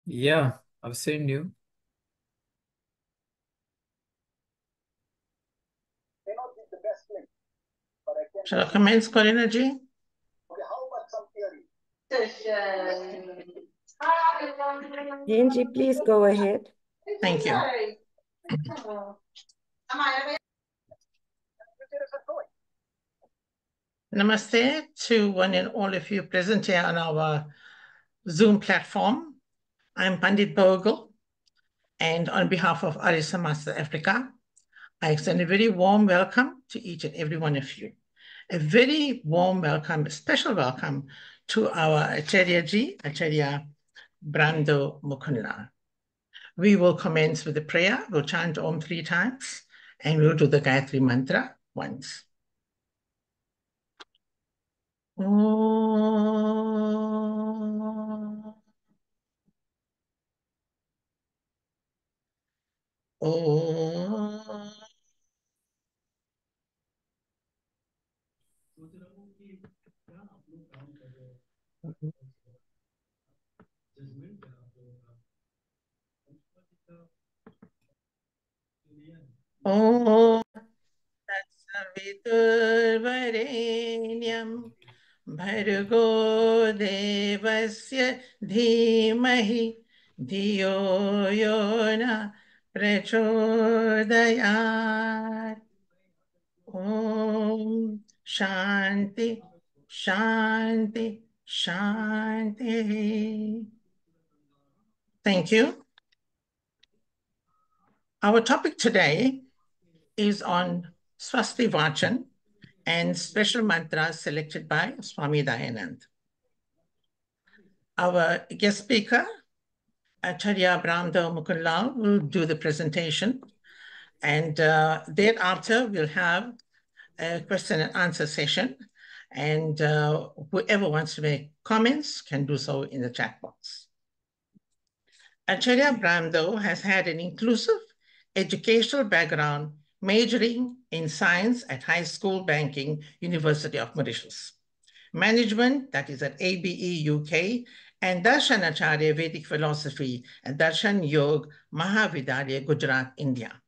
Yeah, I've seen you. Shall I commence, Corina ji? Angie, please go ahead. Thank you. Namaste to one and all of you present here on our Zoom platform. I'm Pandit Bogle, and on behalf of Arya Samaj South Africa, I extend a very warm welcome to each and every one of you. A very warm welcome, a special welcome to our Acharya ji, Acharya Brando Mukundlal. We will commence with the prayer. We'll chant Om 3 times, and we'll do the Gayatri Mantra once. Om. Om. Om Tatsaviturvarenyam Bhargo Devasya Dhimahi Dhiyo Yona Prachodayat. Om Shanti Shanti Shanti. Thank you. Our topic today is on Swastivaachna and special mantras selected by Swami Dayanand. Our guest speaker, Acharya Brando Mukundlal, will do the presentation, and thereafter we'll have a question and answer session, and whoever wants to make comments can do so in the chat box. Acharya Brando has had an inclusive educational background, majoring in science at High School Banking, University of Mauritius. Management, that is at ABE UK, and Darshanacharya Vedic Philosophy and Darshan Yog, Mahavidyalaya, Gujarat, India.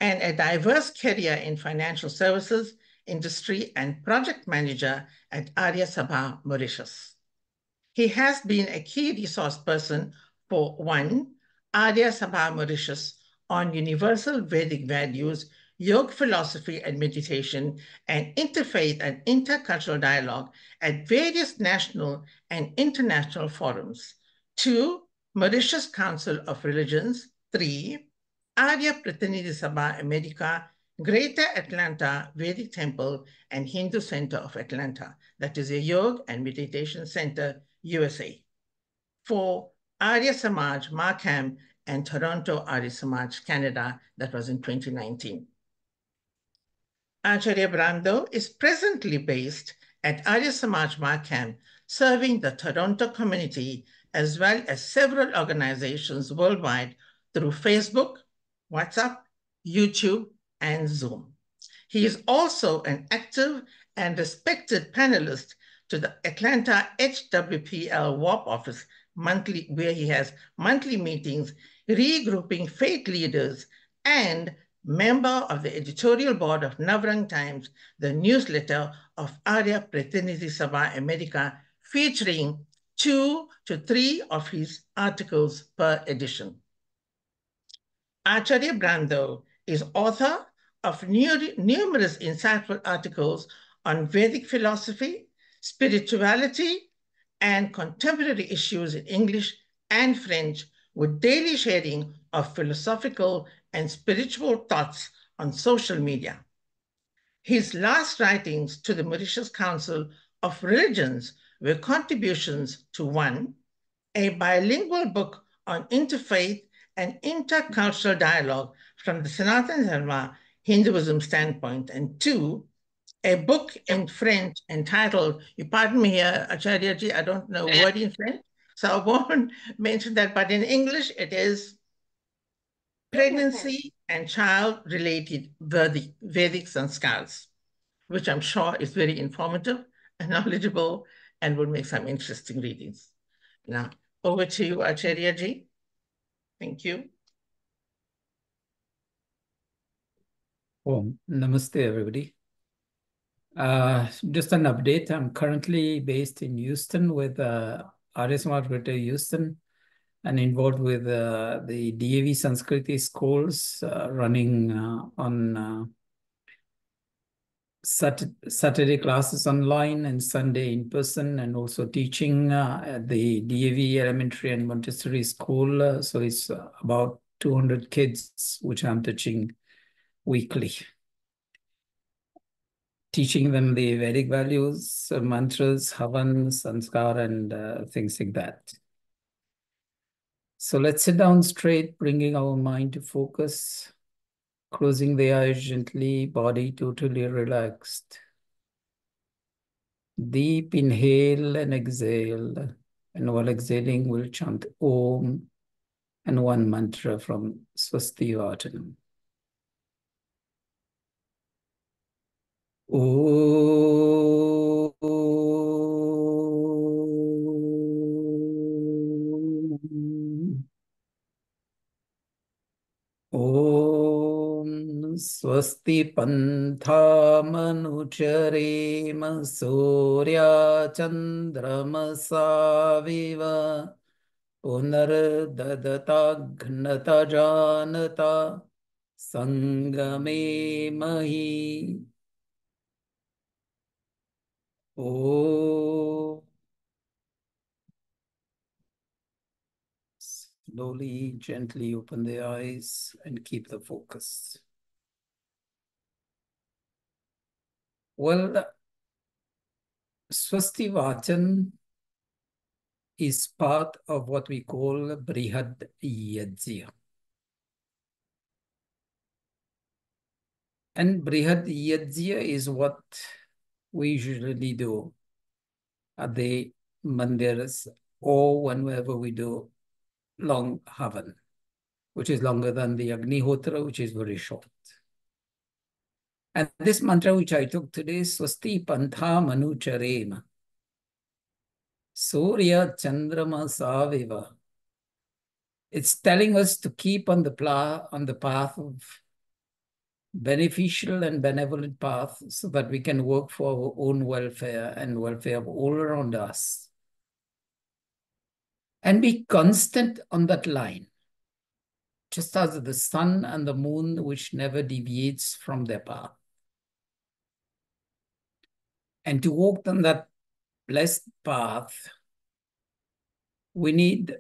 And a diverse career in financial services, industry, and project manager at Arya Sabha, Mauritius. He has been a key resource person for one, Arya Sabha Mauritius on universal Vedic values, yoga philosophy and meditation, and interfaith and intercultural dialogue at various national and international forums. 2, Mauritius Council of Religions. 3, Arya Pratinidhi Sabha America, Greater Atlanta Vedic Temple and Hindu Center of Atlanta, that is a yoga and meditation center, USA. 4, Arya Samaj, Markham, and Toronto Arya Samaj, Canada, that was in 2019. Acharya Brando is presently based at Arya Samaj, Markham, serving the Toronto community as well as several organizations worldwide through Facebook, WhatsApp, YouTube, and Zoom. He is also an active and respected panelist to the Atlanta HWPL WAP office monthly, where he has monthly meetings regrouping faith leaders, and member of the editorial board of Navrang Times, the newsletter of Arya Pratinidhi Sabha America, featuring 2 to 3 of his articles per edition. Acharya Brando is author of numerous insightful articles on Vedic philosophy, spirituality, and contemporary issues in English and French, with daily sharing of philosophical and spiritual thoughts on social media. His last writings to the Mauritius Council of Religions were contributions to 1, a bilingual book on interfaith and intercultural dialogue from the Sanatana Dharma Hinduism standpoint, and 2, a book in French entitled, you pardon me here, Acharya ji, I don't know word in French, so I won't mention that, but in English it is Pregnancy and Child-Related Vedic Sanskars, which I'm sure is very informative and knowledgeable and will make some interesting readings. Now, Over to you, Acharya ji. Thank you. Oh, namaste, everybody. Just an update. I'm currently based in Houston with Arya Samaj Greater Houston and involved with the DAV Sanskriti schools running on Saturday classes online and Sunday in person, and also teaching at the DAV Elementary and Montessori School. So it's about 200 kids, which I'm teaching weekly. Teaching them the Vedic values, mantras, havan, sanskar, and things like that. So let's sit down straight, bringing our mind to focus, closing the eyes gently, body totally relaxed. Deep inhale and exhale. And while exhaling, we'll chant Om and one mantra from Swastivaachna. Om Swasti Panthamanushareem Surya Chandramasaviva Punardadata Janata Sangame Mahi. Oh, slowly, gently open the eyes and keep the focus. Well, Swastivachan is part of what we call Brihad Yajya. And Brihad Yajya is what we usually do at the mandiras or whenever we do long havan, which is longer than the Agnihotra, which is very short. And this mantra which I took today, Swasti Pantha Manucharema, Surya Chandrama Saviva. It's telling us to keep on the path of beneficial and benevolent path so that we can work for our own welfare and welfare of all around us. And be constant on that line, just as the sun and the moon, which never deviates from their path. And to walk on that blessed path, we need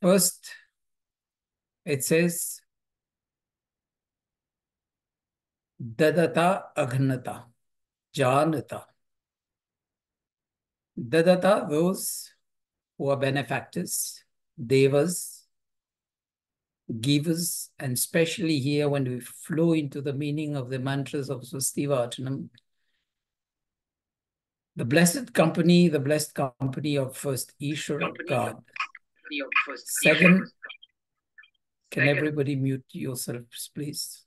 first, it says, Dadata Aghnata, Janata. Dadata, those who are benefactors, devas, givers, and especially here when we flow into the meaning of the mantras of Swastivaachanam, the blessed company of first Ishvara, God. Second, can everybody mute yourselves, please?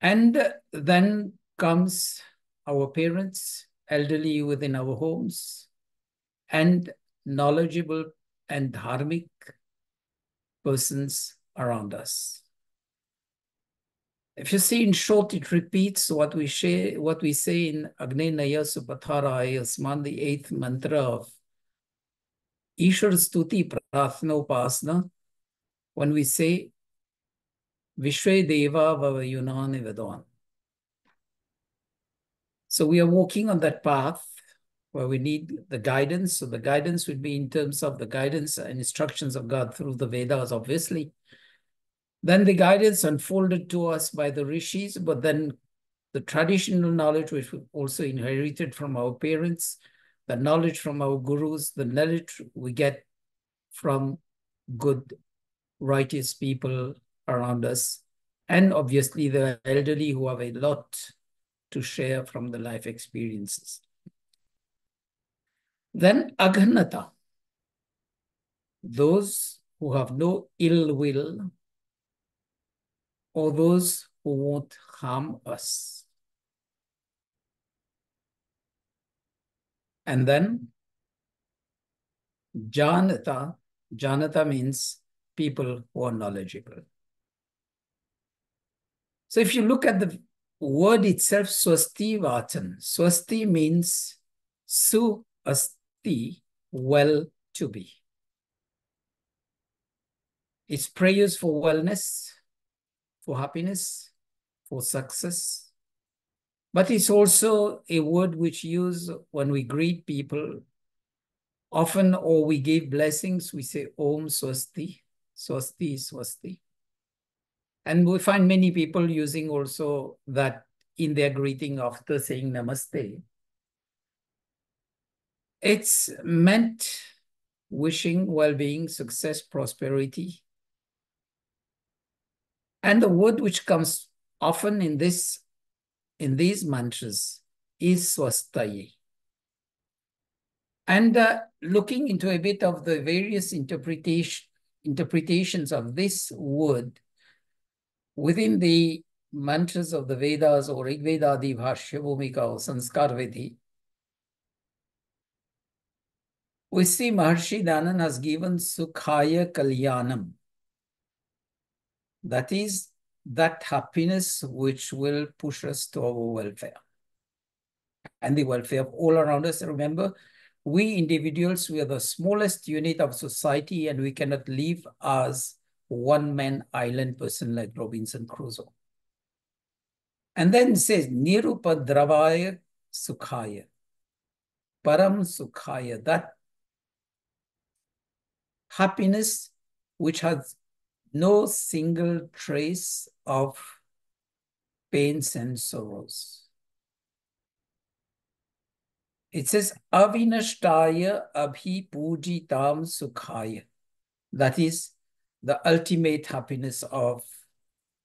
And then comes our parents, elderly within our homes, and knowledgeable and dharmic persons around us. If you see in short, it repeats what we say in Agnenaya Supathara Yasman, the 8th mantra of Ishwar Stuti Prarthana Upasana, when we say Vishwe Deva Vavayunani Vedan. So we are walking on that path where we need the guidance. So the guidance would be in terms of the guidance and instructions of God through the Vedas, obviously. Then the guidance unfolded to us by the rishis, but then the traditional knowledge which we also inherited from our parents, the knowledge from our gurus, the knowledge we get from good, righteous people around us, and obviously the elderly who have a lot to share from the life experiences. Then Aghanata, those who have no ill will or those who won't harm us. And then Janata. Janata means people who are knowledgeable. So if you look at the word itself, Swastivaachna. Swasti means su asti, well to be. It's prayers for wellness, for happiness, for success. But it's also a word which use when we greet people. Often, or we give blessings, we say Om Swasti, Swasti, Swasti. And we find many people using also that in their greeting after saying Namaste. It's meant wishing well-being, success, prosperity. And the word which comes often in these mantras is Swastaye. And looking into a bit of the various interpretations of this word within the mantras of the Vedas or Rigveda, Adi Bhashya Bhumika or Sanskar Vidhi, we see Maharshi Dayanand has given Sukhaya Kalyanam. That is that happiness which will push us to our welfare and the welfare of all around us. Remember, we individuals, we are the smallest unit of society and we cannot live as one-man island person like Robinson Crusoe. And then it says, Nirupadravaya Sukhaya, Param Sukhaya, that happiness which has no single trace of pains and sorrows. It says, Avinashtaya Abhipujitam Sukhaya. That is the ultimate happiness of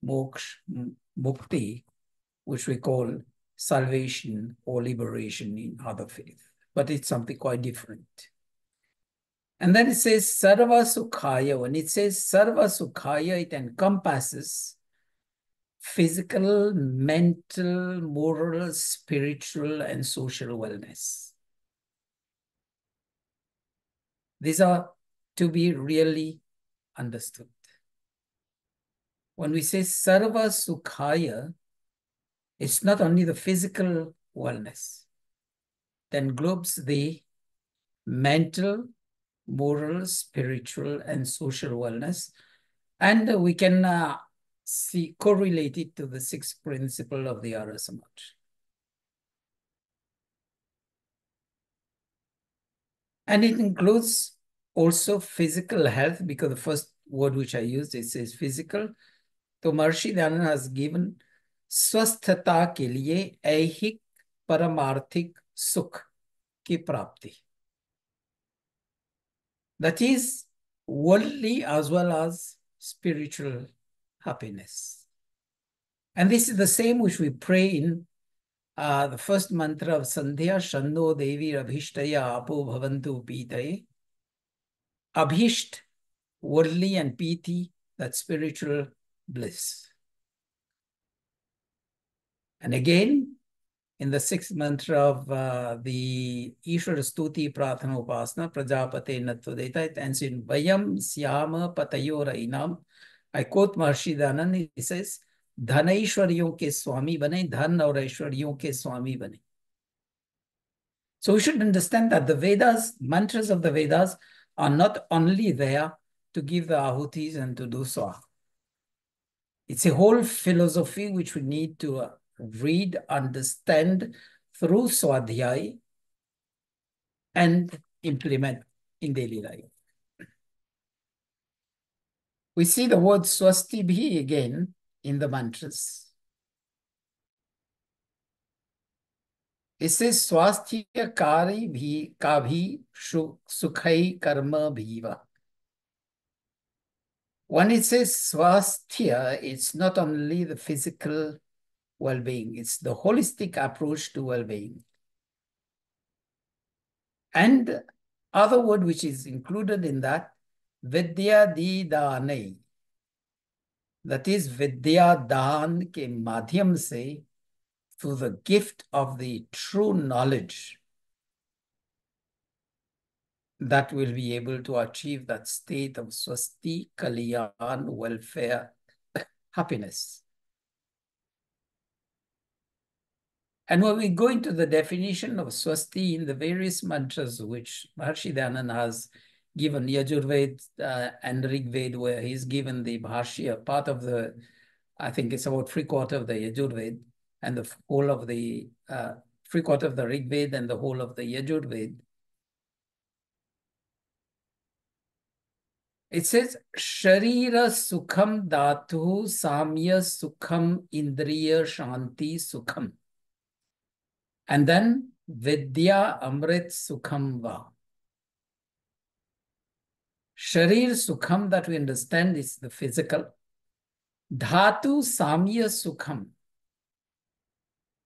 moksha, mukti, which we call salvation or liberation in other faith. But it's something quite different. And then it says Sarva Sukhaya. When it says Sarva Sukhaya, it encompasses physical, mental, moral, spiritual, and social wellness. These are to be really understood. When we say Sarva Sukhaya, it's not only the physical wellness, that englobes the mental, moral, spiritual, and social wellness. And we can correlate it to the sixth principle of the Arya Samaj. And it includes also physical health, because the first word which I used, it says physical. So Maharshi Dayanand has given स्वस्थता के लिए ऐहिक paramarthik sukh ki prapti. That is worldly as well as spiritual happiness. And this is the same which we pray in the first mantra of Sandhya, Shando Devi Abhishtaya Apo Bhavantu Pitaye. Abhisht, worldly, and Piti, that spiritual bliss. And again, in the sixth mantra of the Ishvara Stuti Prathana Upasana, Prajapate Natvadeta, it ends in Vayam Syama Patayor Ainam. I quote Maharshi Dayanand, he says, Dhanaishwaryon ke Swami bane, Dhan aur Aishwaryon ke Swami bane. So we should understand that the Vedas, mantras of the Vedas, are not only there to give the ahutis and to do so. It's a whole philosophy which we need to read, understand through Swadhyay and implement in daily life. We see the word Swastibhi again in the mantras. It says Swasthya Kari Bhi Kabhi Sukhai Karma Bhiva. When it says Swasthya, it's not only the physical well-being, it's the holistic approach to well-being. And other word which is included in that, Vidya Di Dane. that is Vidya Dhan ke madhyam se, through the gift of the true knowledge, that will be able to achieve that state of Swasti, Kalyan, welfare, happiness. And when we go into the definition of Swasti in the various mantras which Maharishi Dayanand has given, Yajurved and Rigved, where he's given the Bhashya, part of the, I think it's about 3/4 of the Yajurved, and the whole of the 3/4 of the Rigved and the whole of the Yajurved. It says, Sharira Sukham Dhatu Samya Sukham Indriya Shanti Sukham. And then Vidya Amrit Sukham Va. Sharir Sukham, that we understand, is the physical. Dhatu Samya Sukham,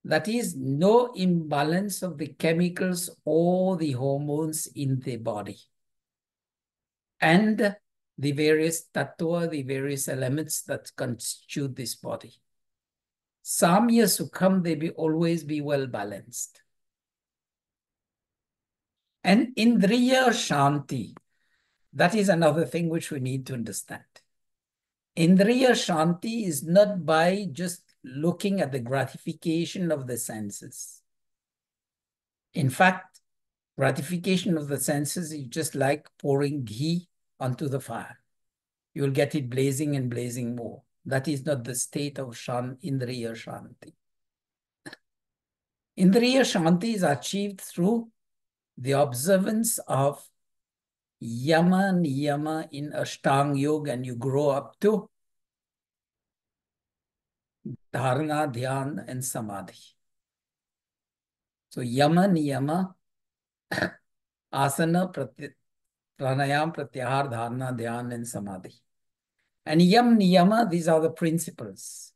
that is no imbalance of the chemicals or the hormones in the body. And the various tattva, the various elements that constitute this body. Samya Sukham, they always be well balanced. And Indriya Shanti, that is another thing which we need to understand. Indriya Shanti is not by just looking at the gratification of the senses. In fact, gratification of the senses is just like pouring ghee onto the fire. You will get it blazing and blazing more. That is not the state of Indriya Shanti. Indriya Shanti is achieved through the observance of Yama Niyama in Ashtanga Yoga, and you grow up to Dharana, Dhyan, and Samadhi. So Yama Niyama, Asana, Pranayam, Pratyahar, Dharana, Dhyan, and Samadhi. And Yam Niyama, these are the principles.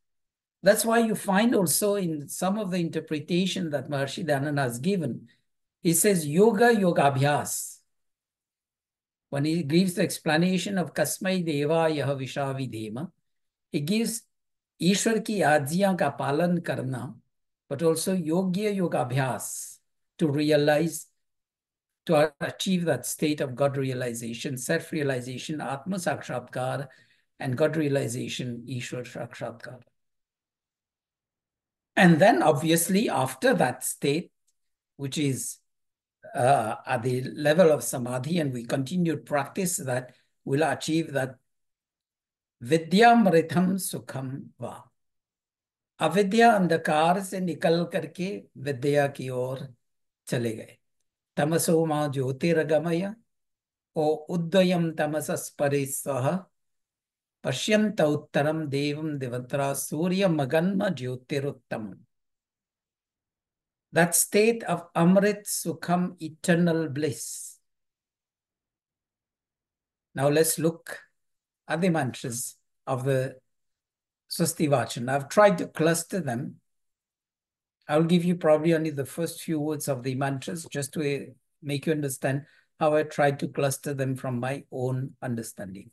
That's why you find also in some of the interpretation that Maharishi Dayanand has given, he says Yoga Yogabhyas. When he gives the explanation of Kasmai Deva Yaha Vishavidhema, he gives Ishwar ki ajjiyan ka palan karna, but also Yogya Yogabhyas, to realize, to achieve that state of God realization, self-realization, Atma Sakshatkar, and God realization, Ishwar Sakshatkar. And then obviously after that state, which is at the level of Samadhi, and we continue to practice that, we'll achieve that Vidyamritam Sukham Va. अविद्या अंधकार से निकल करके विद्या की ओर चले गए. तमसो मा ज्योतिरगमय ओ उद्वयम तमसस्परे सह पश्यन्त उत्तरम देवम दिवत्रा सूर्य मगन्म ज्योतिरुत्तम. That state of Amrit Sukham, eternal bliss. Now let's look at the mantras of the Swastivaachna. I've tried to cluster them. I'll give you probably only the first few words of the mantras just to make you understand how I tried to cluster them from my own understanding.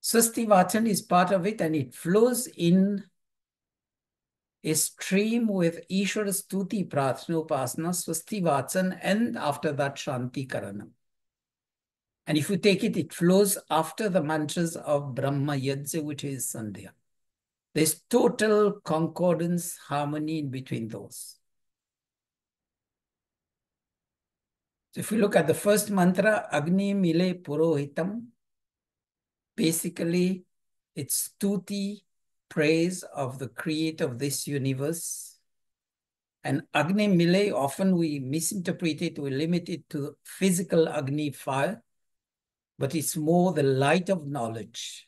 Swastivaachna is part of it, and it flows in a stream with Ishvara Stuti Prarthana Upasana, Swastivaachana, and after that Shanti Karanam. And if you take it, it flows after the mantras of Brahma Yajna, which is Sandhya. There's total concordance, harmony in between those. So if you look at the first mantra, Agni Mile Purohitam, basically it's Stuti, praise of the creator of this universe. And Agni Mile, often we misinterpret it, we limit it to physical Agni, fire, but it's more the light of knowledge.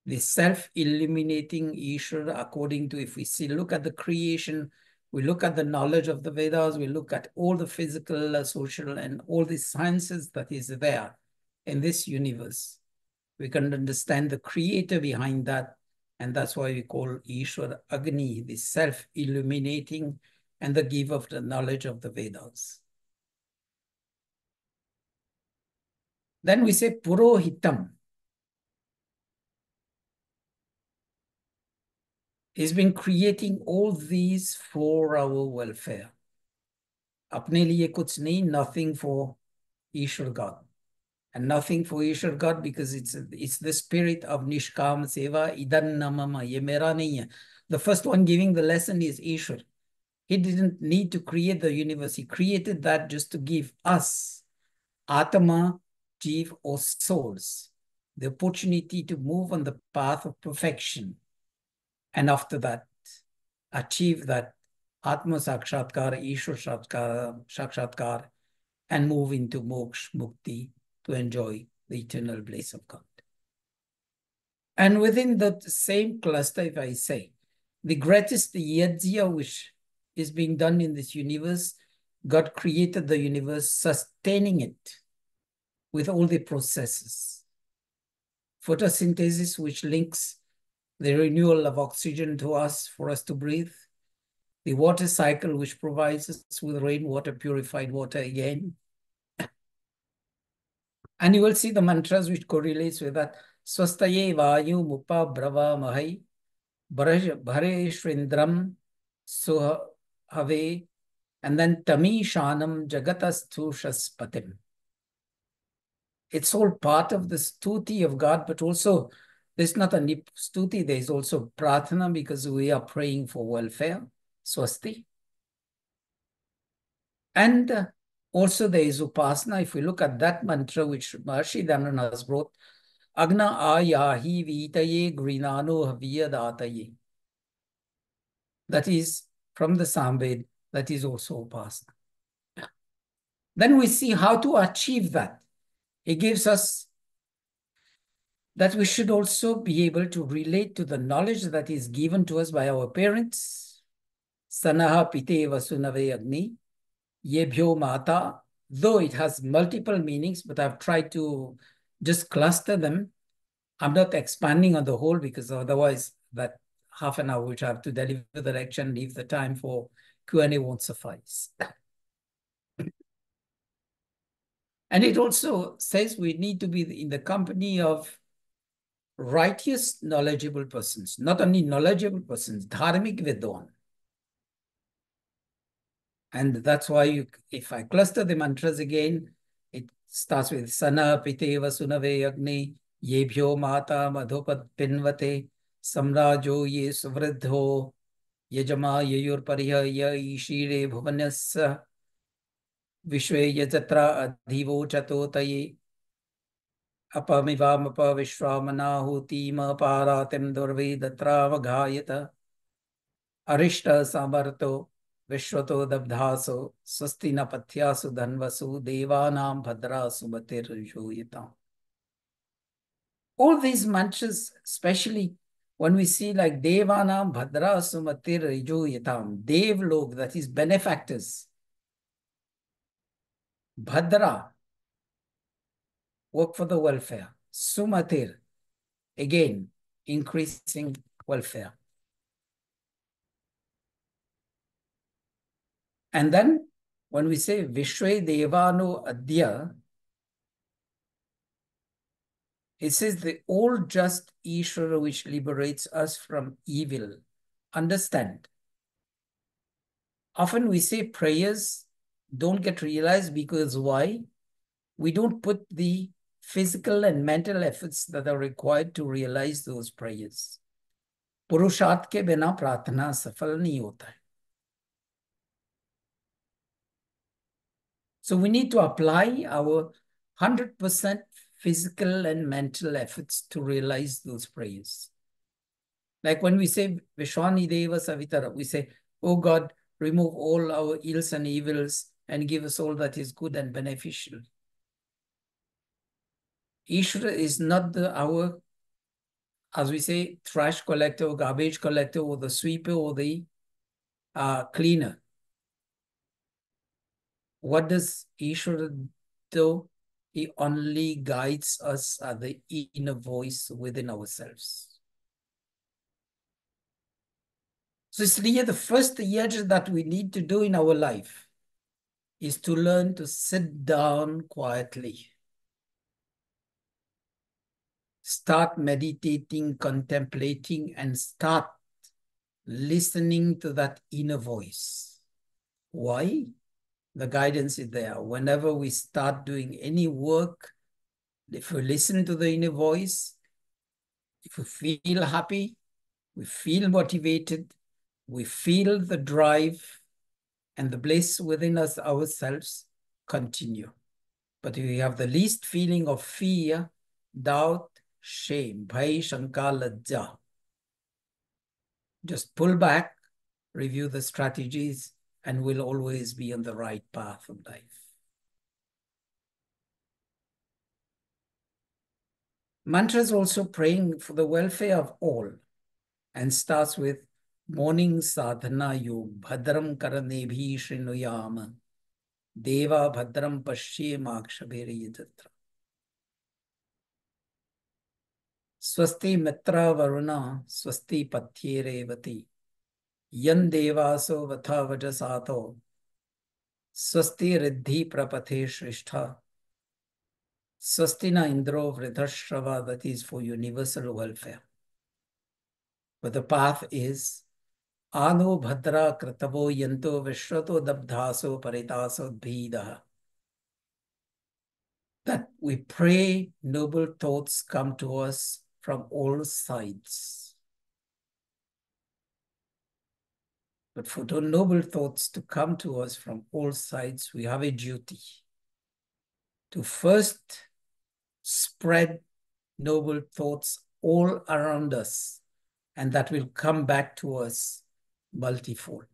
The self-illuminating Ishvara, according to, if we see, look at the creation, we look at the knowledge of the Vedas, we look at all the physical, social, and all the sciences that is there in this universe. We can understand the creator behind that, and that's why we call Ishvara Agni, the self-illuminating and the giver of the knowledge of the Vedas. Then we say Purohitam. He's been creating all these for our welfare. Apne liye kuch nahi, nothing for Ishwar God. And nothing for Ishwar God because it's the spirit of Nishkam Seva, Idan Namama, Ye Mera nahi hai. The first one giving the lesson is Ishwar. He didn't need to create the universe. He created that just to give us, Atma, Jeev, or souls, the opportunity to move on the path of perfection. And after that, achieve that Atma Sakshatkar, Ishwar Sakshatkar, and move into Moksha, Mukti, to enjoy the eternal bliss of God. And within that same cluster, if I say, the greatest yajna which is being done in this universe, God created the universe, sustaining it with all the processes. Photosynthesis, which links the renewal of oxygen to us for us to breathe. The water cycle, which provides us with rainwater, purified water again. And you will see the mantras which correlates with that. Swastaye vayu mupa brava mahai bhare shrindram suhave, and then tami shanam jagatastu shaspatim. It's all part of the stuti of God, but also there's not only stuti, there's also prarthana because we are praying for welfare, swasti. And also there is upasana. If we look at that mantra which Maharishi Dayanand has brought, Agna ayahi vitaye grinano haviyadataye. That is from the Samved, that is also upasana. Then we see how to achieve that. It gives us that we should also be able to relate to the knowledge that is given to us by our parents. Sanaha pite vasunave agni, yebhyo mata, though it has multiple meanings, but I've tried to just cluster them. I'm not expanding on the whole because otherwise that half an hour which I have to deliver the lecture and leave the time for Q&A won't suffice. And it also says we need to be in the company of righteous, knowledgeable persons. Not only knowledgeable persons, dharmic vidwan. And that's why if I cluster the mantras again, it starts with Sana Piteva Sunave Agni, Yebhyo Mata Madhupad Pinvate, Samrajo Ye Suvridho, Yajama Yayur Pariha Ya Ishire Bhuvanasa, Vishwe Yajatra Adhivo Chatotaye, Apamivam Apa Vishwamanahutima Paratim Durvedatra Vaghayata, Arishta Samarto, Vishwato Dabdhaso, Swastina Pathyasu Dhanvasu, Devanam Bhadrasu Batir Joyatam. All these mantras, especially when we see like Devanam Bhadrasu Matir Joyatam, Dev Log, that is benefactors. Bhadra, work for the welfare. Sumatir, again, increasing welfare. And then when we say Vishwe Devano Adya, it says the all just Ishvara which liberates us from evil. Understand. Often we say prayers don't get realized because why? We don't put the physical and mental efforts that are required to realize those prayers. Purusharth ke bina prarthana safal nahi hota hai. So we need to apply our 100% physical and mental efforts to realize those prayers. Like when we say Vishwani Deva Savitara, we say, oh God, remove all our ills and evils and give us all that is good and beneficial. Ishvara is not our, as we say, trash collector, or garbage collector, or the sweeper, or the cleaner. What does Ishvara do? He only guides us at the inner voice within ourselves. So it's really the first yajna that we need to do in our life is to learn to sit down quietly Start meditating, contemplating, and start listening to that inner voice. Why? The guidance is there. Whenever we start doing any work, if we listen to the inner voice, if we feel happy, we feel motivated, we feel the drive and the bliss within us ourselves, continue. But if we have the least feeling of fear, doubt, shame, bhai, shanka, lajja, just pull back, review the strategies, and we'll always be on the right path of life. Mantras also praying for the welfare of all and starts with morning sadhana yog, bhadram karanebhi srinuyama, deva bhadram pashye makshabheri yajatra. Swasti mitra varuna, swasti pathyere vati, yan devaso vatha vajasato, swasti riddhi prapathe shristha, swastina indro vridhashrava, that is for universal welfare. But the path is Ano bhadra kratavo yanto vishwato dabdhaso paritaso bhidaha. That we pray noble thoughts come to us from all sides. But for the noble thoughts to come to us from all sides, we have a duty to first spread noble thoughts all around us, and that will come back to us multifold.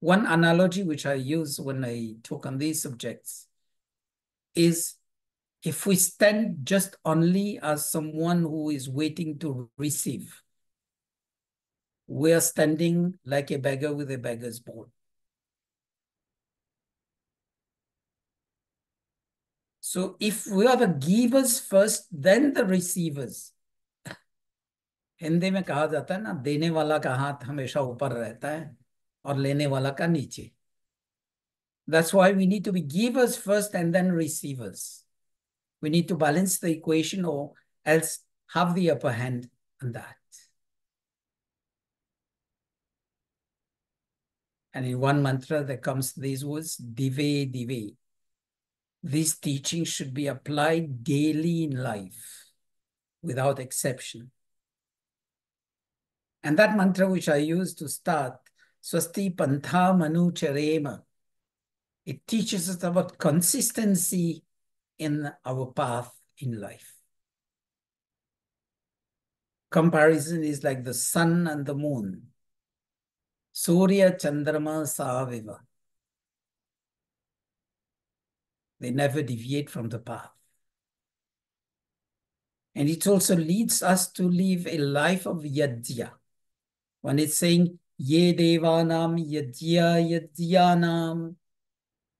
One analogy which I use when I talk on these subjects is if we stand just only as someone who is waiting to receive, we are standing like a beggar with a beggar's bowl. So if we are the givers first, then the receivers. Hindi में कहा जाता है ना, देने वाला का हाथ हमेशा ऊपर रहता है और लेने वाला का नीचे. That's why we need to be givers first and then receivers. We need to balance the equation or else have the upper hand on that. And in one mantra there comes these words, dive, dive. These teachings should be applied daily in life without exception. And that mantra which I use to start, Swasti Pantha Manu Charema, it teaches us about consistency in our path in life. Comparison is like the sun and the moon. Surya Chandrama Saviva. They never deviate from the path. And it also leads us to live a life of yajya. When it's saying, Ye Devanam Yajya Yajyanam,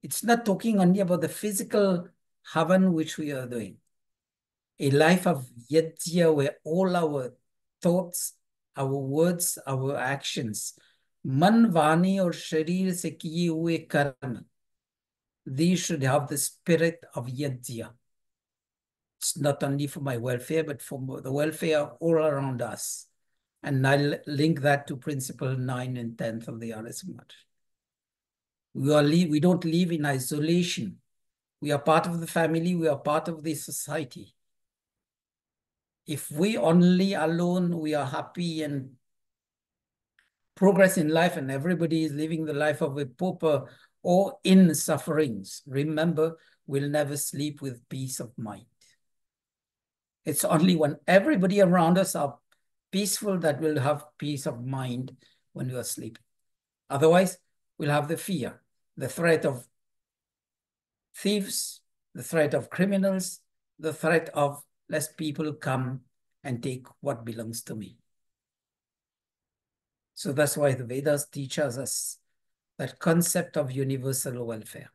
it's not talking only about the physical havan which we are doing. A life of yajya where all our thoughts, our words, our actions, man, vani or sharir se kiye hue karma, these should have the spirit of yajya. It's not only for my welfare, but for the welfare all around us. And I'll link that to principle 9 and 10 of the RS Math. We don't live in isolation. We are part of the family. We are part of the society. If we only alone, we are happy and progress in life and everybody is living the life of a pauper or in sufferings, remember, we'll never sleep with peace of mind. It's only when everybody around us are peaceful that we'll have peace of mind when we are sleeping. Otherwise, we'll have the fear, the threat of thieves, the threat of criminals, the threat of lest people come and take what belongs to me. So that's why the Vedas teaches us that concept of universal welfare.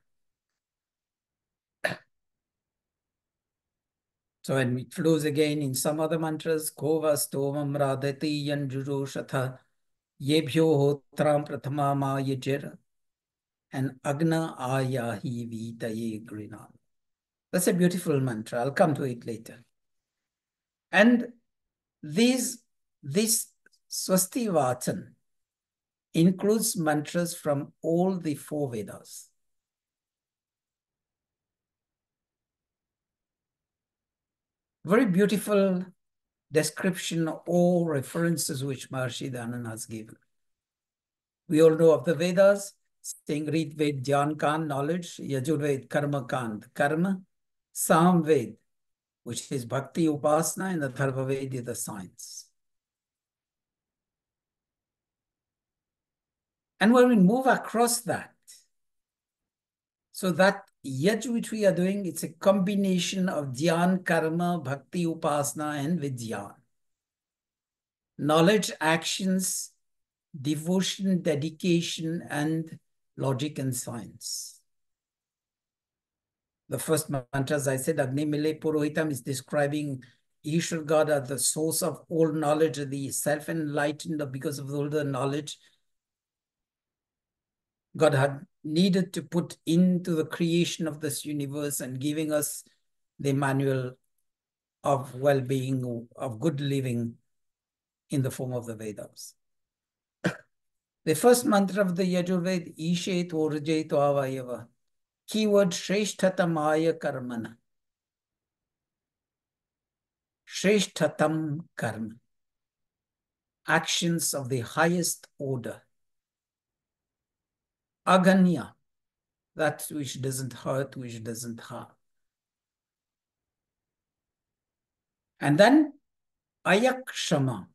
So when it flows again in some other mantras, Kova Stomam Radati Yanjuru Shatha Yebhyo Hotram Prathama Ma Yajir and Agna Ayahi Vitaye Grinan. That's a beautiful mantra. I'll come to it later. And this Swastivaachna includes mantras from all the four Vedas. Very beautiful description or references which Maharishi Dayanand has given. We all know of the Vedas, saying Rig Ved, Dhyan Kand, knowledge, Yajurved, Karma Kand, karma, Samved, which is Bhakti Upasana, and the Atharvaved is the science. And when we move across that, so that Yaj which we are doing, it's a combination of Dhyan, Karma, Bhakti Upasana, and Vidyan. Knowledge, actions, devotion, dedication, and logic and science. The first mantra, as I said, Agni Mile Purohitam, is describing Ishwar God as the source of all knowledge, the self-enlightened because of all the knowledge God had needed to put into the creation of this universe and giving us the manual of well-being, of good living in the form of the Vedas. The first mantra of the Yajurved, Ishet Orje Avayava. Keyword Shreshtatamaya Karmana. Shreshtatam Karma. Actions of the highest order. Aganya, that which doesn't hurt, which doesn't harm. And then Ayakshama.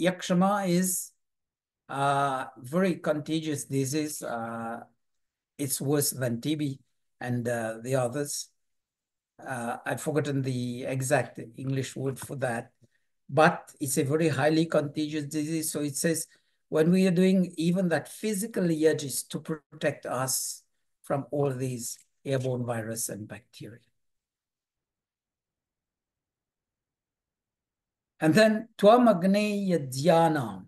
Yakshama is very contagious disease. It's worse than TB and the others. I've forgotten the exact English word for that, but it's a very highly contagious disease. So it says, when we are doing even that physical yaj is to protect us from all these airborne virus and bacteria. And then Tvam Agne Yadhyanam.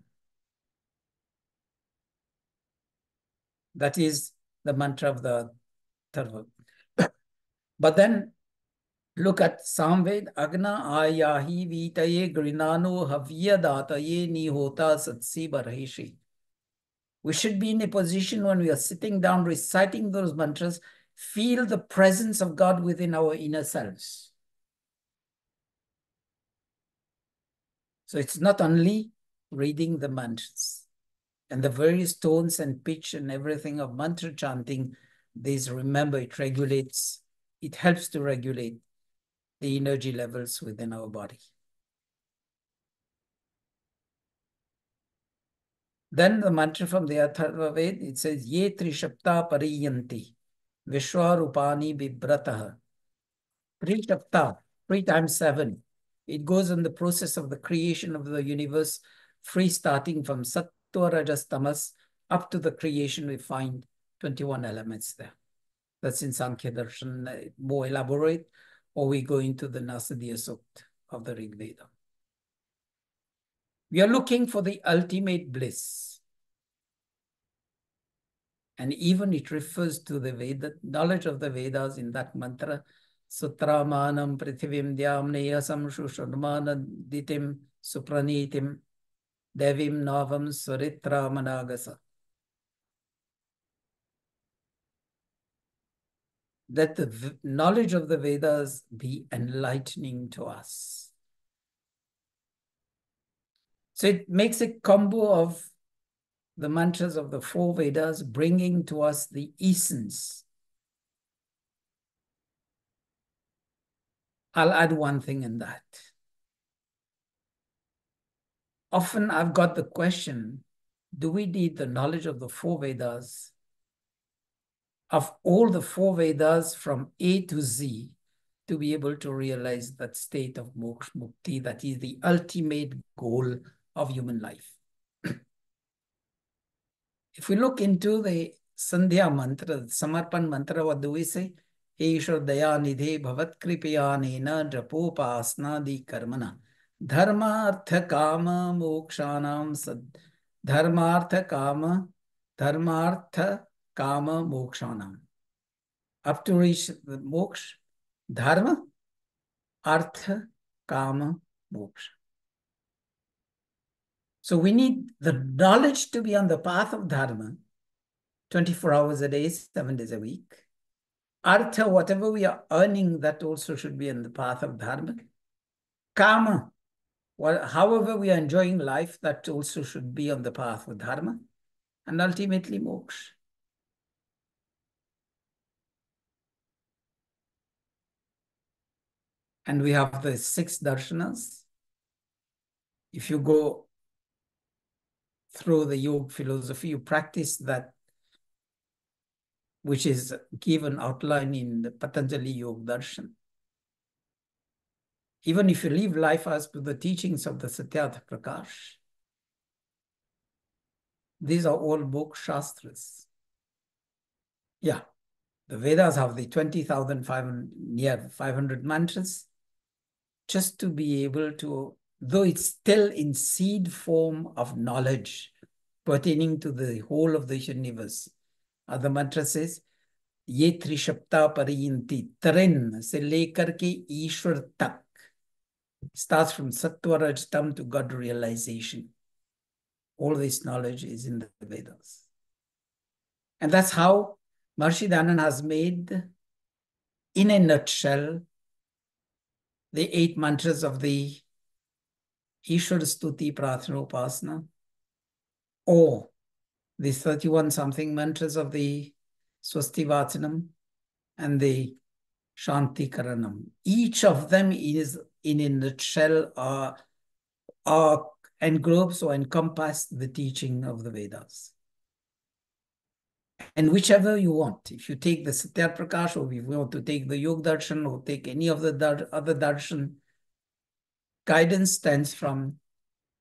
That is the mantra of the Tharva. But then look at Samved, Agna Ayahi Vitaye Grinano Havya Dataye Nihota Satsi Barheshi. We should be in a position when we are sitting down reciting those mantras, feel the presence of God within our inner selves. So it's not only reading the mantras and the various tones and pitch and everything of mantra chanting. These, remember, it regulates, it helps to regulate the energy levels within our body. Then the mantra from the Atharva Ved, it says, Ye Trishapta Pariyanti, Vishwarupani Bibrataha. Trishapta, 3 times 7. It goes in the process of the creation of the universe, free starting from Sattva, Rajas, Tamas, up to the creation. We find 21 elements there. That's in Sankhya Darshan, more elaborate, or we go into the Nasadiya Sukta of the Rig Veda. We are looking for the ultimate bliss. And even it refers to the Veda, knowledge of the Vedas in that mantra, Sutramanam Prithivim Dhyam Neyasam Shushurmana Ditim Supranitim Devim Navam Suritra Managasa. That the knowledge of the Vedas be enlightening to us. So it makes a combo of the mantras of the 4 Vedas, bringing to us the essence. I'll add one thing in that. Often I've got the question, do we need the knowledge of the 4 Vedas, of all the 4 Vedas from A to Z, to be able to realize that state of moksha mukti that is the ultimate goal of human life? If we look into the Sandhya mantra, the Samarpan mantra, what do we say? Ishwar Dayanidhe Bhavat Kripayanena Japopasna Di Karmana Dharmartha Kama Mokshanam Sad Dharmartha Kama Mokshanam. up to reach the moksha, dharma, artha, kama, moksha. So we need the knowledge to be on the path of dharma 24 hours a day, 7 days a week. Artha, whatever we are earning, that also should be on the path of dharma. Kama, well, however we are enjoying life, that also should be on the path of dharma. And ultimately moksha. And we have the 6 darshanas. If you go through the yoga philosophy, you practice that, which is given outline in the Patanjali Yoga Darshan. Even if you live life as per the teachings of the Satyartha Prakash, these are all book shastras. Yeah, the Vedas have the 20,500 near 500 mantras, just to be able to, though it's still in seed form of knowledge pertaining to the whole of the universe. The mantra says, ये त्रिशप्ता परियंती तरिन से लेकर के ईश्वर तक. Starts from Sattva Rajtam to God realization. All this knowledge is in the Vedas. And that's how Maharishi Dayanand has made, in a nutshell, the 8 mantras of the Ishwar Stuti Prarthana Upasana, or the 31 something mantras of the Swastivaachna and the Shanti Karanam. Each of them is, in a nutshell, englobes or encompass the teaching of the Vedas. And whichever you want, if you take the Satyartha Prakash, or if you want to take the Yoga Darshan, or take any of the other darshan, guidance stands from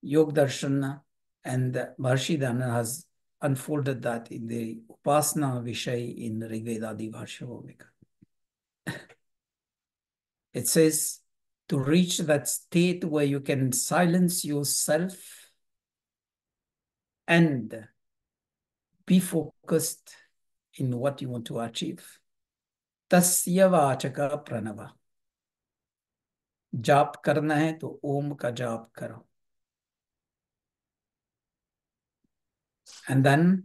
Yoga Darshan, and Maharishi Dayanand has unfolded that in the Upasana Vishay in Rigveda Adi Bhashya Bhumika. It says, to reach that state where you can silence yourself and be focused in what you want to achieve. Tasya vachaka pranava. जाप करना है तो ओम का जाप करो. And then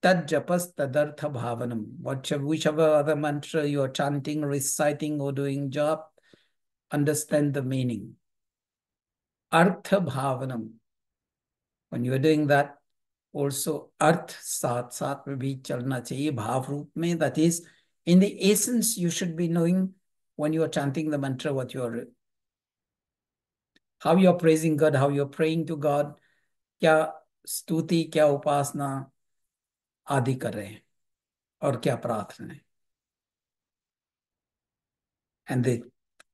tad japas tadartha bhavanam. Whichever other mantra you are chanting, reciting, or doing jap, understand the meaning. Artha bhavanam. When you are doing that, also arth साथ में भी चलना चाहिए भाव रूप में. That is, in the essence, you should be knowing when you are chanting the mantra what you are, how you are praising God, how you are praying to God, क्या स्तुति, क्या उपासना आदि कर रहे हैं, और क्या प्रार्थना है. And the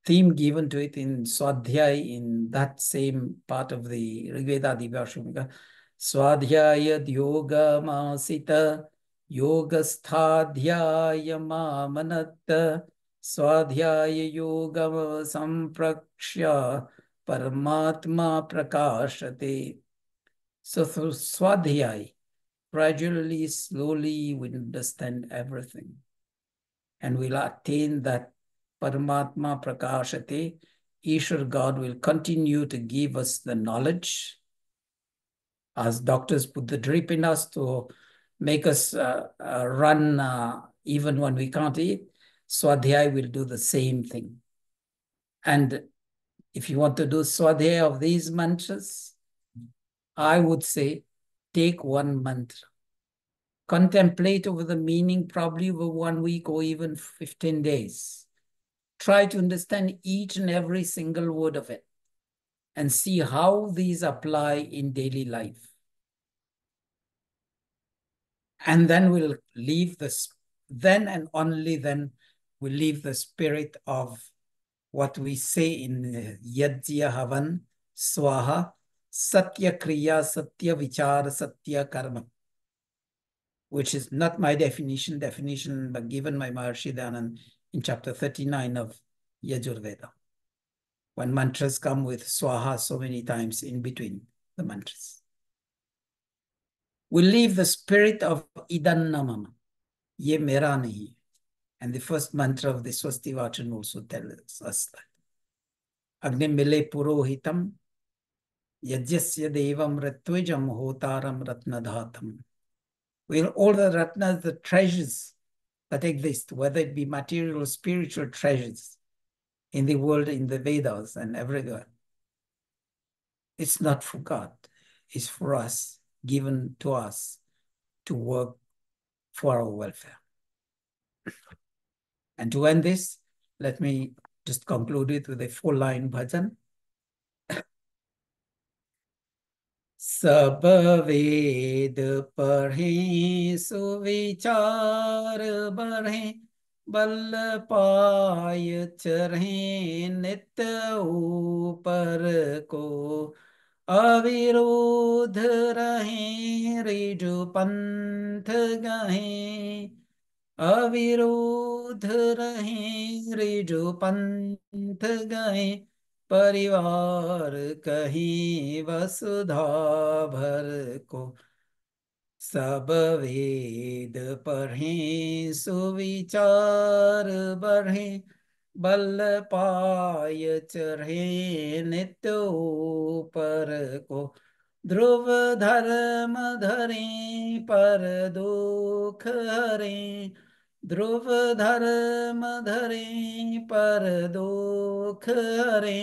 theme given to it in Swadhyay, in that same part of the Rigveda Divya Swadhyaya Yoga Masita Yogastadhyaya Mamanatta Swadhyaya Yoga Samprakshya Paramatma Prakashate. So through Swadhyay, gradually, slowly, we understand everything. And we'll attain that Paramatma Prakashate. Ishwar God will continue to give us the knowledge. As doctors put the drip in us to make us run even when we can't eat, Swadhyay will do the same thing. And if you want to do Swadhyay of these mantras, I would say take one mantra. Contemplate over the meaning probably over 1 week or even 15 days. Try to understand each and every single word of it and see how these apply in daily life. And then we'll leave then and only then we'll leave the spirit of what we say in Yajya Havan, Swaha, Satya Kriya, Satya Vichar, Satya Karma, which is not my definition, but given by Maharishi Dayanand in chapter 39 of Yajurveda, when mantras come with Swaha so many times in between the mantras. We leave the spirit of Idan Namama, ye mera nahi, And the first mantra of the Swastivaachna also tells us that. Agnim mile purohitam yajyasya devam ratvijam hotaram ratnadhatam. Well, all the ratnas, the treasures that exist, whether it be material or spiritual treasures in the world, in the Vedas and everywhere, it's not for God. It's for us, given to us to work for our welfare. And to end this, let me just conclude it with a 4-line bhajan. सब वेद पढ़े सुविचार बढ़े बल पाय चढ़े नित्य ऊपर को अविरोध रहे ऋजु पंथ गहे अविरोध रहे ऋजु पंथ गए परिवार कहीं वसुधा भर को सब वेद पढ़ें सुविचार बढ़े बल पाय चढ़े नित्य ऊपर को ध्रुव धर्म धरे पर दुख हरे ध्रुव धर्म धरे पर दुख हरे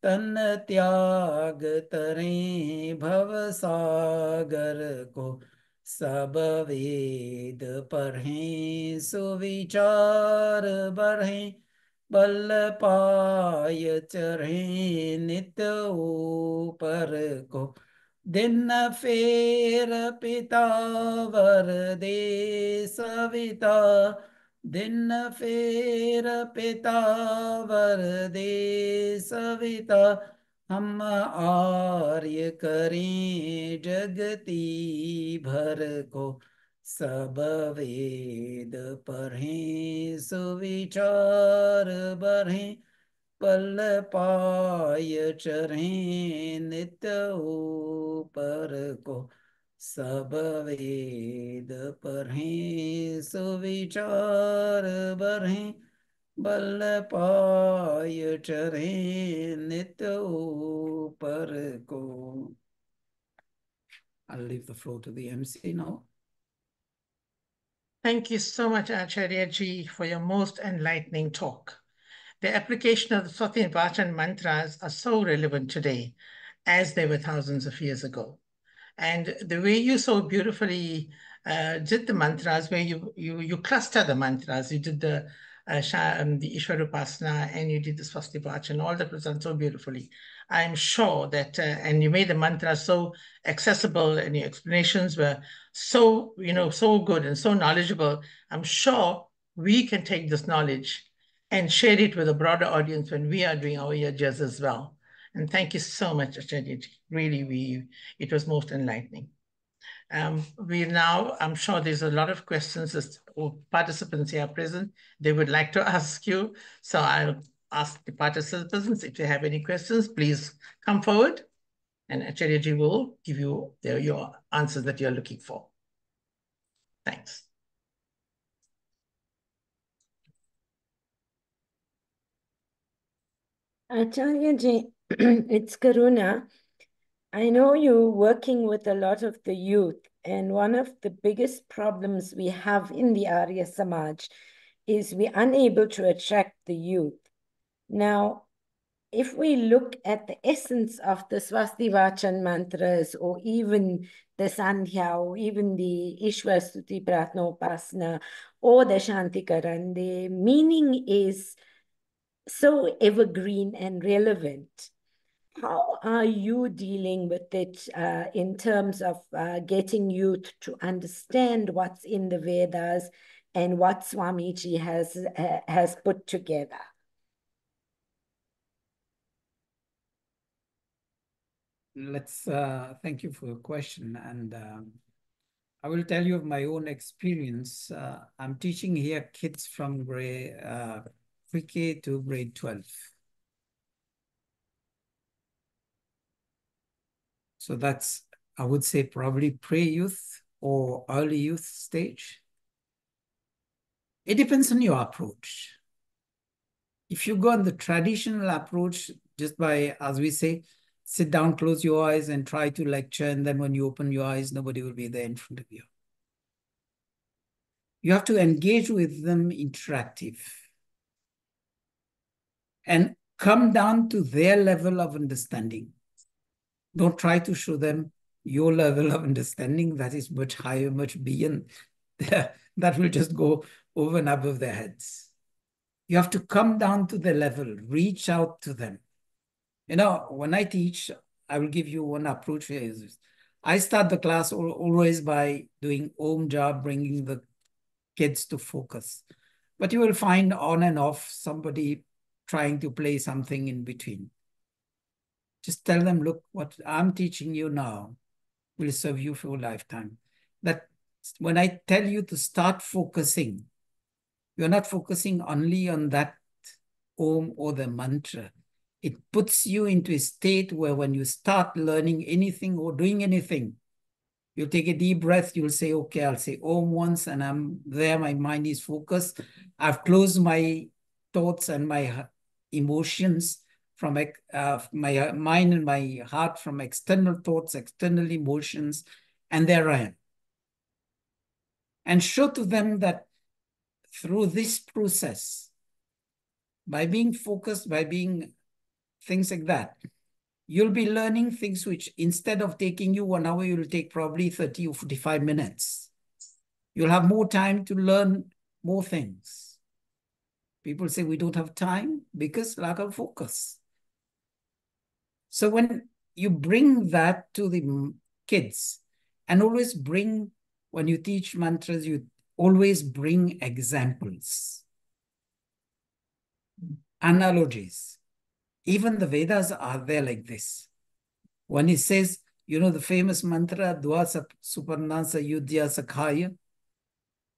तन त्याग तरे भव सागर को सब वेद पढ़ें सुविचार बढ़ें बल पाय चढ़े नित्य ऊपर को दिन फेर पिता वर दे सविता दिन फेर पिता वर दे सविता हम आर्य करें जगती भर को सब वेद पढ़ें सुविचार बढ़ें पल पाय चढ़ें नित्य ऊपर को सब वेद पढ़ें सुविचार बढ़ें बल पाय चढ़ें नित्य ऊपर को. I'll leave the floor to the MC now. Thank you so much, Acharya Ji, for your most enlightening talk. The application of the Swastivaachna mantras are so relevant today as they were thousands of years ago. And the way you so beautifully did the mantras, where you cluster the mantras, you did the Ishwarupasana and you did the Swastivaachna, all that was done so beautifully. I'm sure that, and you made the mantras so accessible and your explanations were so, so good and so knowledgeable. I'm sure we can take this knowledge and share it with a broader audience when we are doing our yajnas as well. And thank you so much, Acharya Ji. Really, it was most enlightening. I'm sure there's a lot of questions as participants here present. They would like to ask you. So I'll ask the participants, if they have any questions, please come forward and Acharya Ji will give you your answers that you're looking for. Thanks. Acharya Ji, it's Karuna. I know you're working with a lot of the youth, and one of the biggest problems we have in the Arya Samaj is we're unable to attract the youth. Now, if we look at the essence of the Swastivaachna mantras, or even the Sandhya, or even the Ishwar Stuti Pratna Upasana, or the Shantikaran, the meaning is so evergreen and relevant. How are you dealing with it in terms of getting youth to understand what's in the Vedas and what Swamiji has put together? Thank you for your question. And I will tell you of my own experience. I'm teaching here kids from pre-K to grade 12. So that's, I would say, probably pre-youth or early youth stage. It depends on your approach. If you go on the traditional approach, just by, as we say, sit down, close your eyes and try to lecture, and then when you open your eyes, nobody will be there in front of you. You have to engage with them interactive and come down to their level of understanding. Don't try to show them your level of understanding that is much higher, much beyond. That will just go over and above their heads. You have to come down to their level, reach out to them. You know, when I teach, I will give you one approach here. I start the class always by doing Om job, bringing the kids to focus. But you will find on and off somebody trying to play something in between. Just tell them, look, what I'm teaching you now will serve you for a lifetime. That when I tell you to start focusing, you're not focusing only on that Om or the mantra. It puts you into a state where when you start learning anything or doing anything, you'll take a deep breath, you'll say, okay, I'll say Om once, and I'm there, my mind is focused. I've closed my thoughts and my emotions from my mind and my heart from external thoughts, external emotions, and there I am. And show to them that through this process, by being focused, by being things like that, you'll be learning things which instead of taking you 1 hour, you'll take probably 30 or 45 minutes. You'll have more time to learn more things. People say we don't have time because lack of focus. So when you bring that to the kids, and always bring, when you teach mantras, you always bring examples, analogies. Even the Vedas are there like this. When it says, you know, the famous mantra, Dwa Suparnasa Yudhya Sakhaya,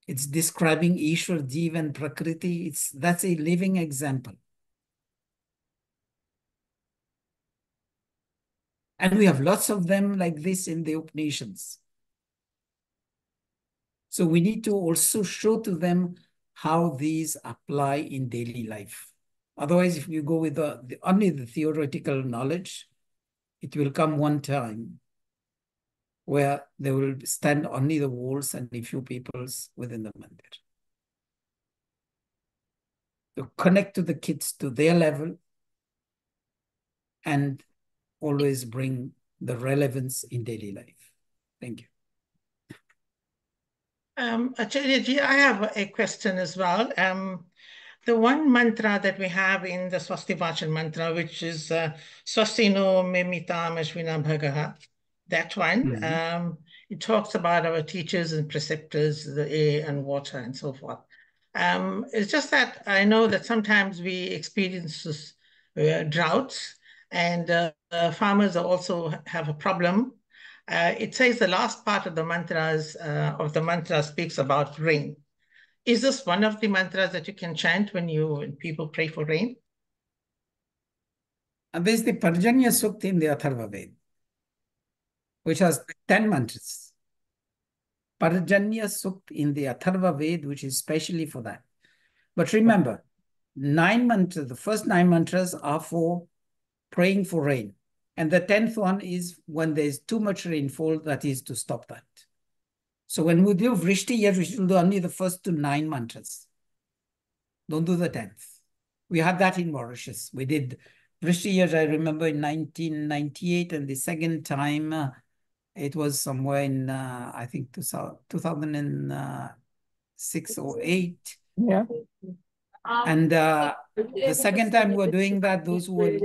it's describing Ishwar, Jeev, and Prakriti. That's a living example. And we have lots of them like this in the Upanishads. So we need to also show to them how these apply in daily life. Otherwise, if you go with only the theoretical knowledge, it will come one time where there will stand only the walls and a few peoples within the mandir. To connect to the kids to their level and always bring the relevance in daily life. Thank you. Acharya ji, I have a question as well. The one mantra that we have in the Swastivaachna mantra, which is Swastino Memitam Ashvina Bhagaha, that one, it talks about our teachers and preceptors, the air and water and so forth. It's just that I know that sometimes we experience droughts, and farmers also have a problem. It says the last part of the mantra speaks about rain. Is this one of the mantras that you can chant when people pray for rain? And there's the Parjanya Sukta in the Atharva Ved, which has 10 mantras. Parjanya Sukta in the Atharva Ved, which is specially for that. But remember, 9 mantras, the first 9 mantras are for praying for rain. And the 10th one is when there's too much rainfall, that is to stop that. So when we do Vrishti Yaj, we should do only the first 9 mantras. Don't do the 10th. We had that in Mauritius. We did Vrishti Yaj, I remember, in 1998, and the second time it was somewhere in, I think, 2006 or 8. Yeah. And the second time we're doing that, those who were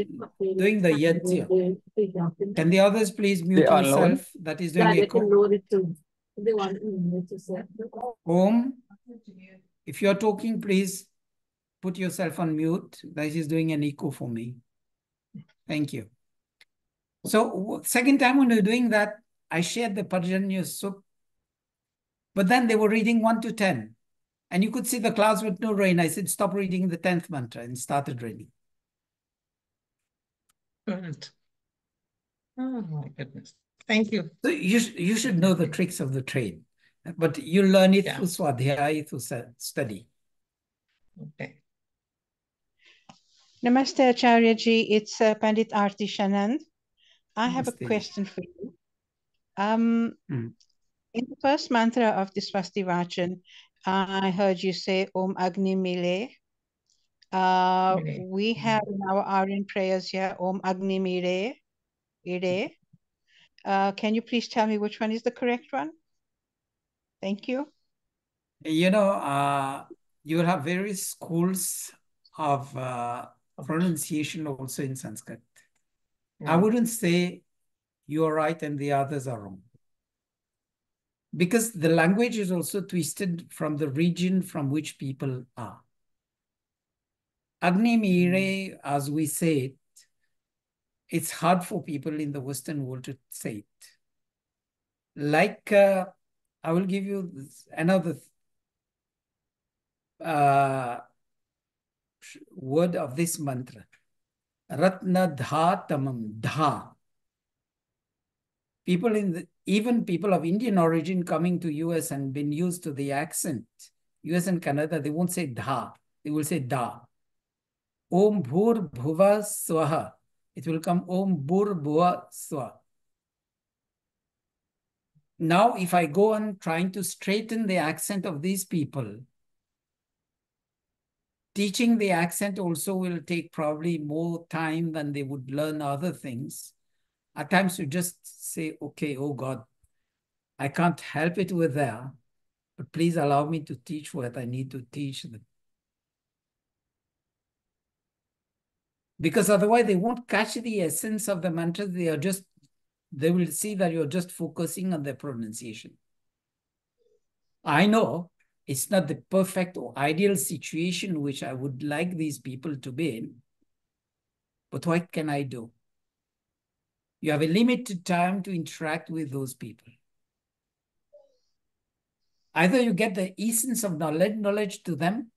doing the yajna. Can the others please mute yourself? That is doing echo. Om, if you're talking, please put yourself on mute. That is doing an echo for me. Thank you. So second time when we were doing that, I shared the Parjanya Sukta, but then they were reading 1 to 10. And you could see the clouds with no rain. I said, stop reading the 10th mantra, and started raining. Good. Oh my goodness. Thank you. So you should know the tricks of the trade, but you learn it through swadhyaya, through study. Okay. Namaste, Acharya-ji. It's Pandit Aarti Shanand. I have a Namaste. question for you. In the first mantra of the Swastivaachna, I heard you say Om Agni Mile. We have in our Aryan prayers here Om Agni Mile. Ire. Can you please tell me which one is the correct one? Thank you. You know, you will have various schools of pronunciation also in Sanskrit. I wouldn't say you're right and the others are wrong, because the language is also twisted from the region from which people are. Agni Mire, as we say it, it's hard for people in the Western world to say it. Like, I will give you another word of this mantra. Ratna Dha Tamam Dha. Even people of Indian origin coming to US and been used to the accent, US and Canada, they won't say Dha, they will say Da. Om Bhur Bhuva Swaha. It will come Om Bhur Bhuva Swaha. Now, if I go on trying to straighten the accent of these people, teaching the accent also will take probably more time than they would learn other things. At times you just say, okay, oh God, I can't help it with that, but please allow me to teach what I need to teach them. Because otherwise they won't catch the essence of the mantra. They will see that you're just focusing on the pronunciation. I know it's not the perfect or ideal situation which I would like these people to be in, but what can I do? You have a limited time to interact with those people. Either you get the essence of knowledge to them,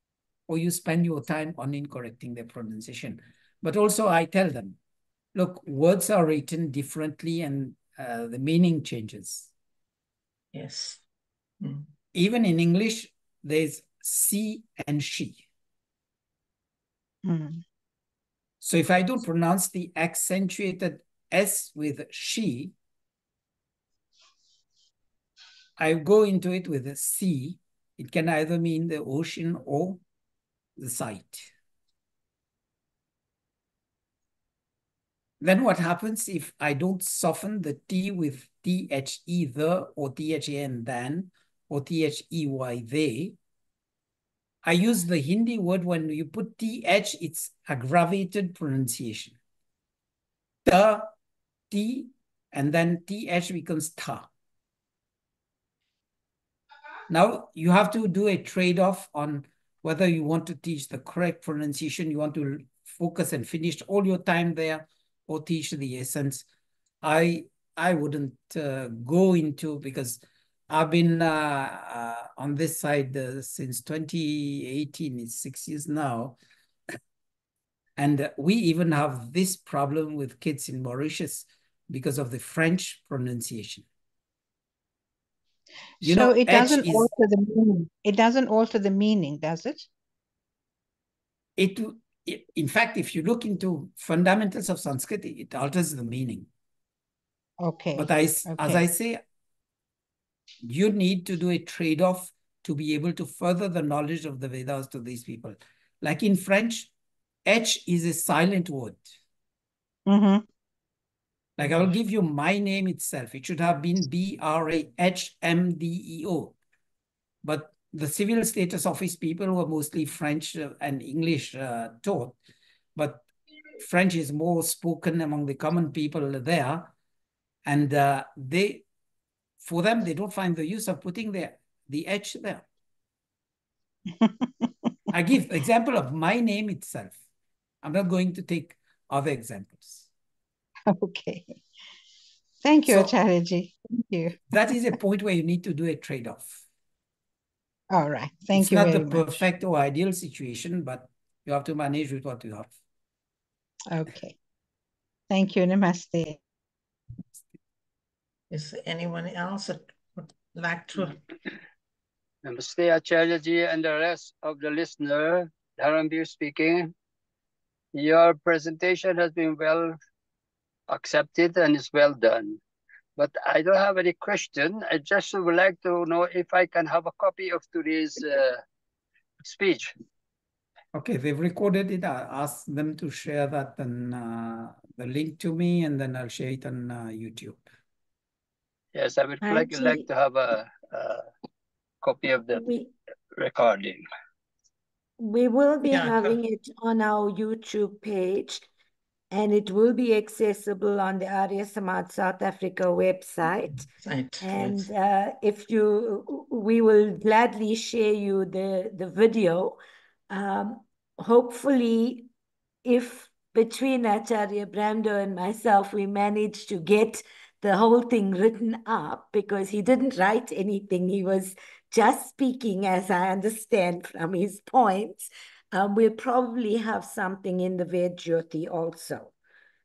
or you spend your time on correcting their pronunciation. But also I tell them, look, words are written differently and the meaning changes. Yes. Even in English, there's she and she. So if I don't pronounce the accentuated S with she, I go into it with a sea. It can either mean the ocean or the sight. Then what happens if I don't soften the T with THE the, or THAN than, or THEY they? I use the Hindi word, when you put TH, it's aggravated pronunciation. Ta, T, and then TH becomes tha. Now you have to do a trade-off on whether you want to teach the correct pronunciation, you want to focus and finish all your time there, or teach the essence. I wouldn't go into, because I've been on this side since 2018, it's 6 years now. And we even have this problem with kids in Mauritius because of the French pronunciation. So it doesn't alter the meaning. It doesn't alter the meaning, does it? In fact, if you look into fundamentals of Sanskrit, it alters the meaning. Okay. But as I say, you need to do a trade-off to be able to further the knowledge of the Vedas to these people. Like in French, H is a silent word. Like I will give you my name itself. It should have been BRAHMDEO. But the civil status office people were mostly French and English taught. But French is more spoken among the common people there. And for them, they don't find the use of putting the H there. I give the example of my name itself. I'm not going to take other examples. Okay. Thank you, Acharya-ji. Thank you. That is a point where you need to do a trade-off. All right. Thank you very much. It's not the perfect or ideal situation, but you have to manage with what you have. Okay. Thank you. Namaste. Is there anyone else that would like to? Namaste, Acharya-ji, and the rest of the listener. Dharamveer speaking. Your presentation has been well accepted and is well done. But I don't have any question. I just would like to know if I can have a copy of today's speech. Okay, they've recorded it. I asked them to share that and the link to me, and then I'll share it on YouTube. Yes, I would like Actually, to have a copy of the recording. we will be Yeah, having it on our YouTube page, and it will be accessible on the Arya Samaj South Africa website. right. And if you, we will gladly share you the video. Hopefully, if between Acharya Brando and myself, we manage to get the whole thing written up, because he didn't write anything. He was just speaking, as I understand from his points. We'll probably have something in the Ved Jyoti also.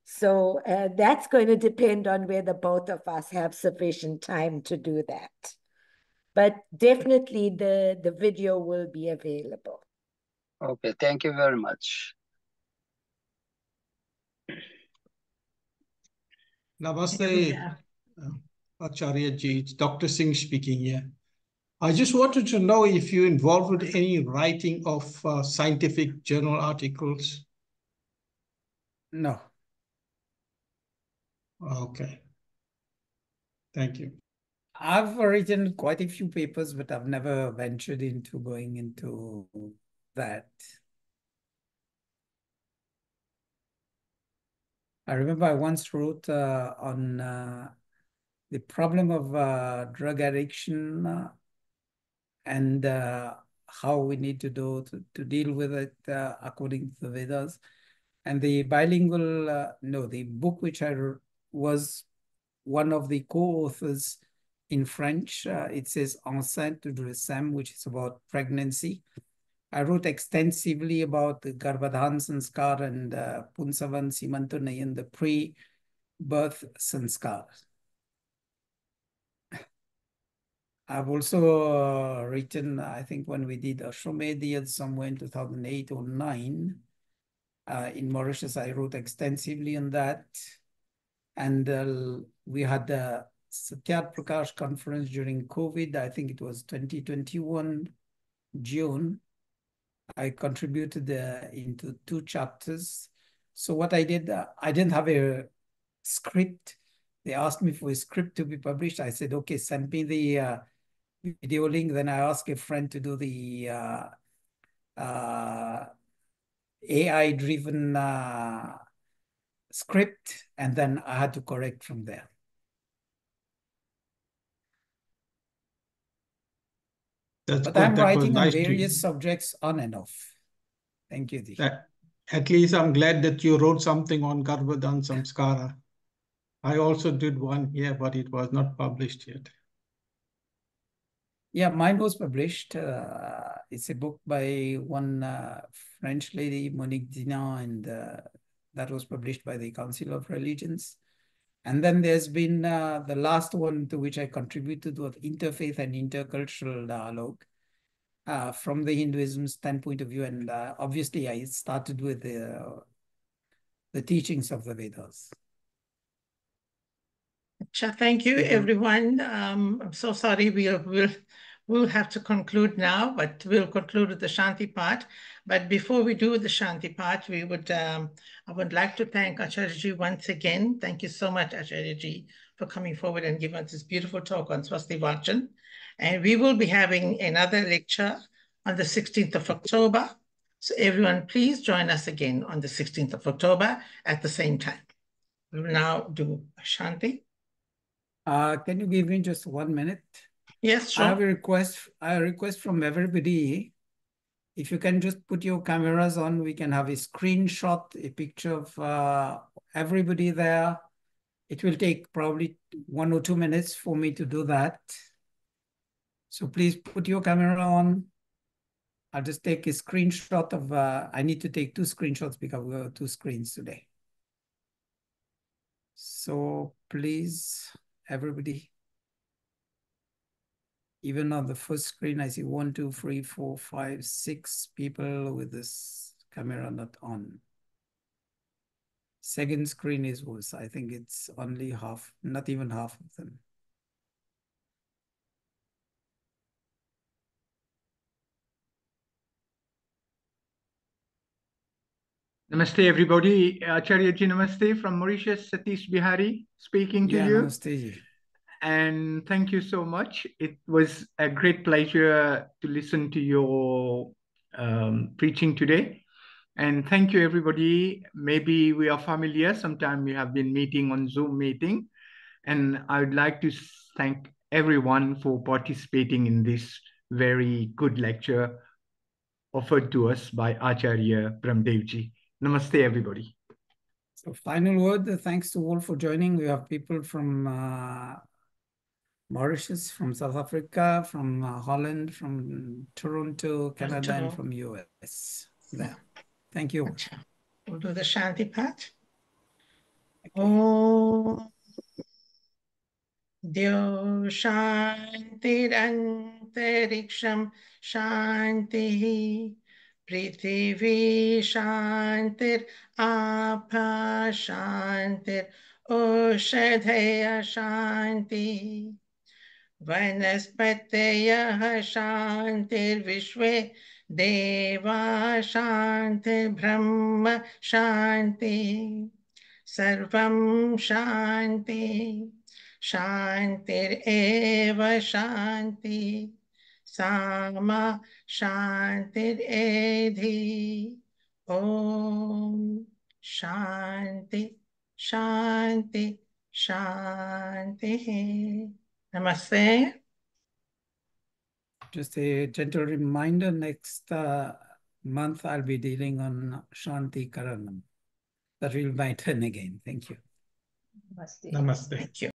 So that's going to depend on whether both of us have sufficient time to do that. But definitely the video will be available. Okay, thank you very much. Namaste, Acharya Ji. It's Dr. Singh speaking here. I just wanted to know if you're involved with any writing of scientific journal articles. No. Okay. Thank you. I've written quite a few papers, but I've never ventured into going into that. I remember I once wrote on the problem of drug addiction and how we need to to deal with it according to the Vedas. And the bilingual, the book which I was one of the co-authors in French, it says Enceinte de Dressem, which is about pregnancy. I wrote extensively about the Garbhadhan Sanskar and Punsavan Simantunayan, the pre-birth Sanskar. I've also written, I think when we did Ashwamedh somewhere in 2008 or 9, in Mauritius, I wrote extensively on that. And we had the Satyat Prakash conference during COVID. I think it was 2021, June. I contributed into 2 chapters. So what I did, I didn't have a script. They asked me for a script to be published. I said, okay, send me the video link. Then I asked a friend to do the AI-driven script, and then I had to correct from there. That's But good. I'm That was writing on nice various subjects on and off. Thank you, Di. At least I'm glad that you wrote something on Garbhadhan Samskara. I also did one here, but it was not published yet. Yeah, mine was published. It's a book by one French lady, Monique Dinan, and that was published by the Council of Religions. And then there's been the last one to which I contributed was Interfaith and Intercultural Dialogue from the Hinduism standpoint of view. And obviously, I started with the teachings of the Vedas. Thank you, everyone. I'm so sorry we'll have to conclude now, but we'll conclude with the Shanti part. But before we do the Shanti part, I would like to thank Acharya-ji once again. Thank you so much, Acharya-ji, for coming forward and giving us this beautiful talk on Swastivaachna. And we will be having another lecture on the 16th of October. So everyone, please join us again on the 16th of October at the same time. We will now do Shanti. Can you give me just 1 minute? Yes, sure. I have a request from everybody. If you can just put your cameras on, we can have a screenshot, a picture of everybody there. It will take probably 1 or 2 minutes for me to do that. So please put your camera on. I'll just take a screenshot of, I need to take 2 screenshots because we have 2 screens today. So please, everybody. Even on the first screen, I see 1, 2, 3, 4, 5, 6 people with this camera not on. Second screen is worse. I think it's only half, not even half of them. Namaste, everybody. Acharya ji, namaste from Mauritius. Satish Bihari speaking to you. Namaste ji. And thank you so much. It was a great pleasure to listen to your preaching today. And thank you, everybody. Maybe we are familiar. Sometime we have been meeting on Zoom meeting. And I would like to thank everyone for participating in this very good lecture offered to us by Acharya Brahmdev ji. Namaste, everybody. So final word, thanks to all for joining. We have people from Mauritius, from South Africa, from Holland, from Toronto, Canada, and from US. There. Thank you. We'll do the Shanti Path. Om Dyo Shantirantariksham Shanti Prithivi Shantir Apa Shantir Oshadhaya Shanti Vanaspatayah Shantir Vishwe Deva Shantir Brahma Shanti Sarvam Shanti Shantir Eva Shanti Sama Shantir Edhi Om Shanti Shanti Shanti. Namaste. Just a gentle reminder, next month I'll be dealing on Shanti Karanam. That will be my turn again. Thank you. Namaste. Namaste. Thank you.